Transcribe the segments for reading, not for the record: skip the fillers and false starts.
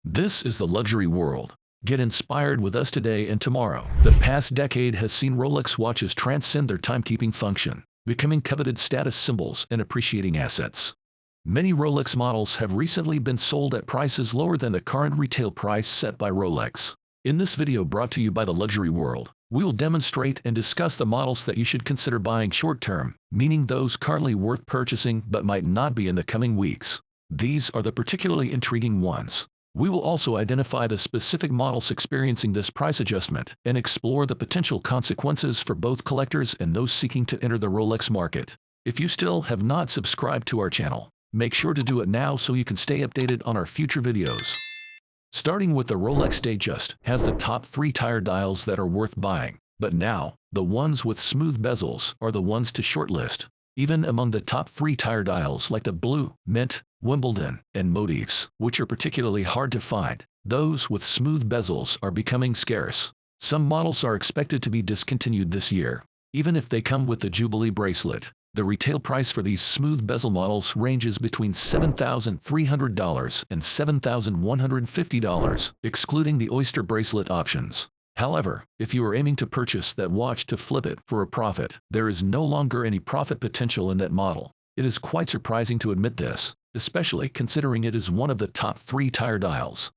This is the luxury world. Get inspired with us today and tomorrow. The past decade has seen Rolex watches transcend their timekeeping function, becoming coveted status symbols and appreciating assets. Many Rolex models have recently been sold at prices lower than the current retail price set by Rolex. In this video brought to you by the luxury world, we will demonstrate and discuss the models that you should consider buying short-term, meaning those currently worth purchasing but might not be in the coming weeks. These are the particularly intriguing ones. We will also identify the specific models experiencing this price adjustment and explore the potential consequences for both collectors and those seeking to enter the Rolex market. If you still have not subscribed to our channel, make sure to do it now so you can stay updated on our future videos. Starting with the Rolex Dayjust has the top 3 tire dials that are worth buying, but now, the ones with smooth bezels are the ones to shortlist. Even among the top 3 tire dials like the Blue, Mint, Wimbledon, and Motifs, which are particularly hard to find, those with smooth bezels are becoming scarce. Some models are expected to be discontinued this year. Even if they come with the Jubilee bracelet, the retail price for these smooth bezel models ranges between $7,300 and $7,150, excluding the Oyster bracelet options. However, if you are aiming to purchase that watch to flip it for a profit, there is no longer any profit potential in that model. It is quite surprising to admit this, especially considering it is one of the top 3 tire dials.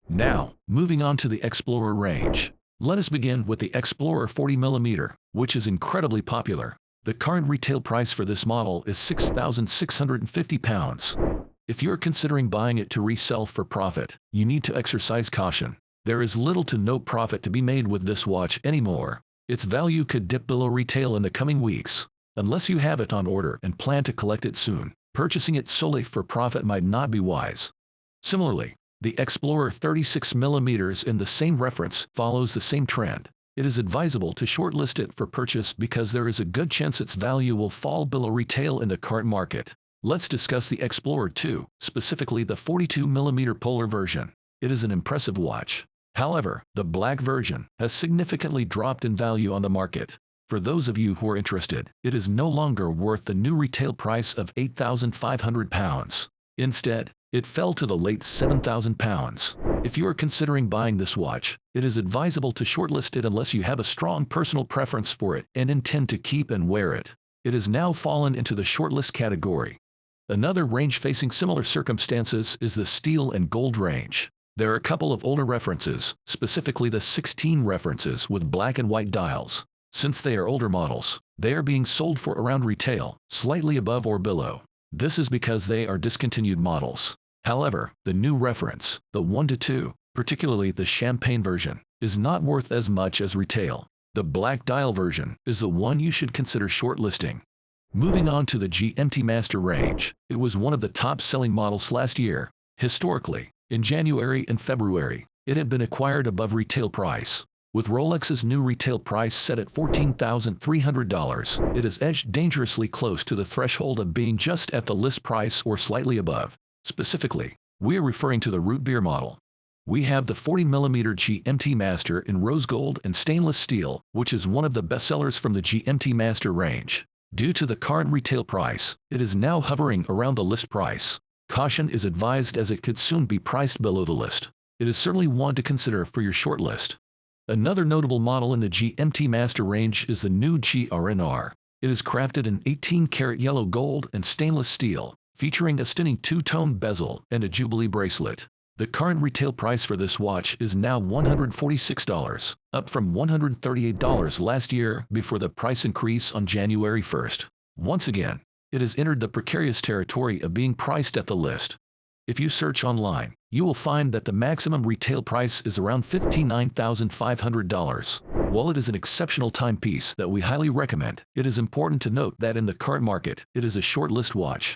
Now, moving on to the Explorer range. Let us begin with the Explorer 40mm, which is incredibly popular. The current retail price for this model is £6,650. If you're considering buying it to resell for profit, you need to exercise caution. There is little to no profit to be made with this watch anymore. Its value could dip below retail in the coming weeks. Unless you have it on order and plan to collect it soon, purchasing it solely for profit might not be wise. Similarly, the Explorer 36mm in the same reference follows the same trend. It is advisable to shortlist it for purchase because there is a good chance its value will fall below retail in the current market. Let's discuss the Explorer 2, specifically the 42mm polar version. It is an impressive watch. However, the black version has significantly dropped in value on the market. For those of you who are interested, it is no longer worth the new retail price of £8,500. Instead, it fell to the late £7,000. If you are considering buying this watch, it is advisable to shortlist it unless you have a strong personal preference for it and intend to keep and wear it. It has now fallen into the shortlist category. Another range facing similar circumstances is the steel and gold range. There are a couple of older references, specifically the 16 references with black and white dials. Since they are older models, they are being sold for around retail, slightly above or below. This is because they are discontinued models. However, the new reference, the 1-2, particularly the champagne version, is not worth as much as retail. The black dial version is the one you should consider shortlisting. Moving on to the GMT Master range, it was one of the top-selling models last year. Historically, in January and February, it had been acquired above retail price. With Rolex's new retail price set at $14,300, it has edged dangerously close to the threshold of being just at the list price or slightly above. Specifically, we are referring to the root beer model. We have the 40mm GMT Master in rose gold and stainless steel, which is one of the bestsellers from the GMT Master range. Due to the current retail price, it is now hovering around the list price. Caution is advised as it could soon be priced below the list. It is certainly one to consider for your shortlist. Another notable model in the GMT Master range is the new GRNR. It is crafted in 18-karat yellow gold and stainless steel, featuring a stunning 2-tone bezel and a Jubilee bracelet. The current retail price for this watch is now $146, up from $138 last year before the price increase on January 1st. Once again, it has entered the precarious territory of being priced at the list. If you search online, you will find that the maximum retail price is around $59,500. While it is an exceptional timepiece that we highly recommend, it is important to note that in the current market, it is a short-list watch.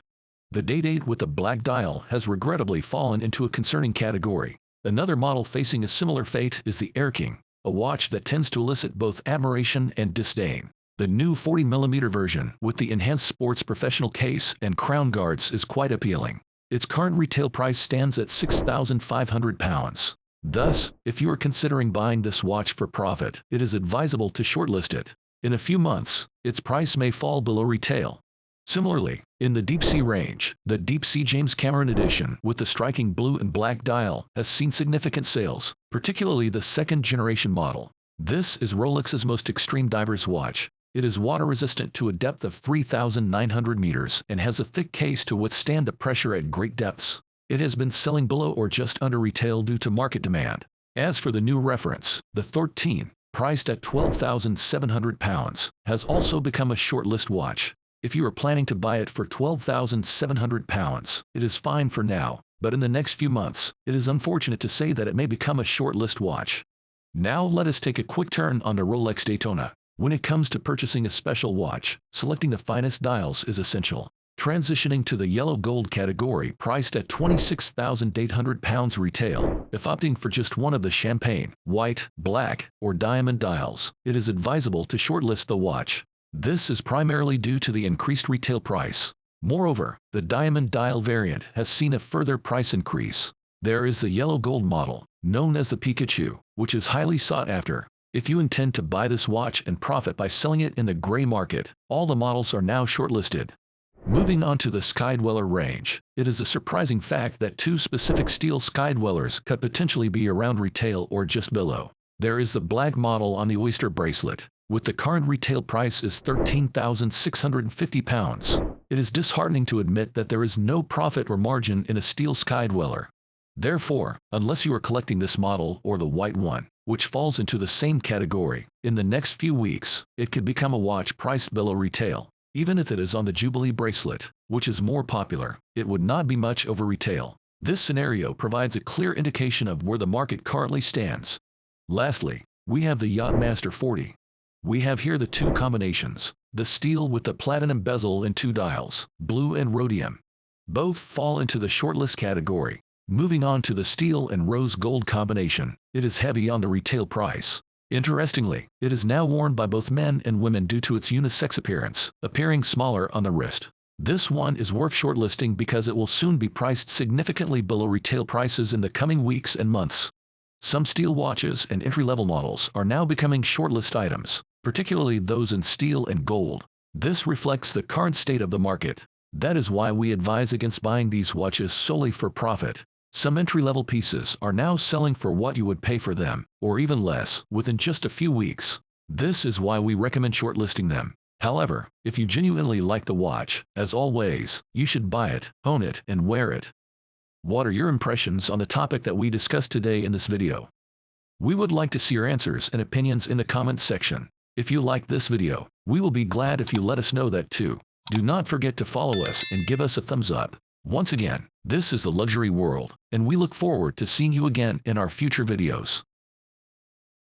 The Day-Date with the black dial has regrettably fallen into a concerning category. Another model facing a similar fate is the Air King, a watch that tends to elicit both admiration and disdain. The new 40mm version with the enhanced sports professional case and crown guards is quite appealing. Its current retail price stands at £6,500. Thus, if you are considering buying this watch for profit, it is advisable to shortlist it. In a few months, its price may fall below retail. Similarly, in the deep sea range, the Deep Sea James Cameron edition with the striking blue and black dial has seen significant sales, particularly the second-generation model. This is Rolex's most extreme diver's watch. It is water-resistant to a depth of 3,900 meters and has a thick case to withstand the pressure at great depths. It has been selling below or just under retail due to market demand. As for the new reference, the 13, priced at £12,700, has also become a shortlist watch. If you are planning to buy it for £12,700, it is fine for now, but in the next few months, it is unfortunate to say that it may become a shortlist watch. Now let us take a quick turn on the Rolex Daytona. When it comes to purchasing a special watch, selecting the finest dials is essential. Transitioning to the yellow gold category priced at £26,800 retail, if opting for just one of the champagne, white, black, or diamond dials, it is advisable to shortlist the watch. This is primarily due to the increased retail price. Moreover, the diamond dial variant has seen a further price increase. There is the yellow gold model, known as the Pikachu, which is highly sought after. If you intend to buy this watch and profit by selling it in the gray market, all the models are now shortlisted. Moving on to the Skydweller range, it is a surprising fact that two specific steel Skydwellers could potentially be around retail or just below. There is the black model on the Oyster bracelet, with the current retail price is £13,650. It is disheartening to admit that there is no profit or margin in a steel Skydweller. Therefore, unless you are collecting this model or the white one, which falls into the same category, in the next few weeks, it could become a watch priced below retail. Even if it is on the Jubilee bracelet, which is more popular, it would not be much over retail. This scenario provides a clear indication of where the market currently stands. Lastly, we have the Yacht Master 40. We have here the two combinations, the steel with the platinum bezel and two dials, blue and rhodium. Both fall into the shortlist category. Moving on to the steel and rose gold combination, it is heavy on the retail price. Interestingly, it is now worn by both men and women due to its unisex appearance, appearing smaller on the wrist. This one is worth shortlisting because it will soon be priced significantly below retail prices in the coming weeks and months. Some steel watches and entry-level models are now becoming shortlist items, particularly those in steel and gold. This reflects the current state of the market. That is why we advise against buying these watches solely for profit. Some entry-level pieces are now selling for what you would pay for them, or even less, within just a few weeks. This is why we recommend shortlisting them. However, if you genuinely like the watch, as always, you should buy it, own it, and wear it. What are your impressions on the topic that we discussed today in this video? We would like to see your answers and opinions in the comments section. If you liked this video, we will be glad if you let us know that too. Do not forget to follow us and give us a thumbs up. Once again, this is the Luxury World, and we look forward to seeing you again in our future videos.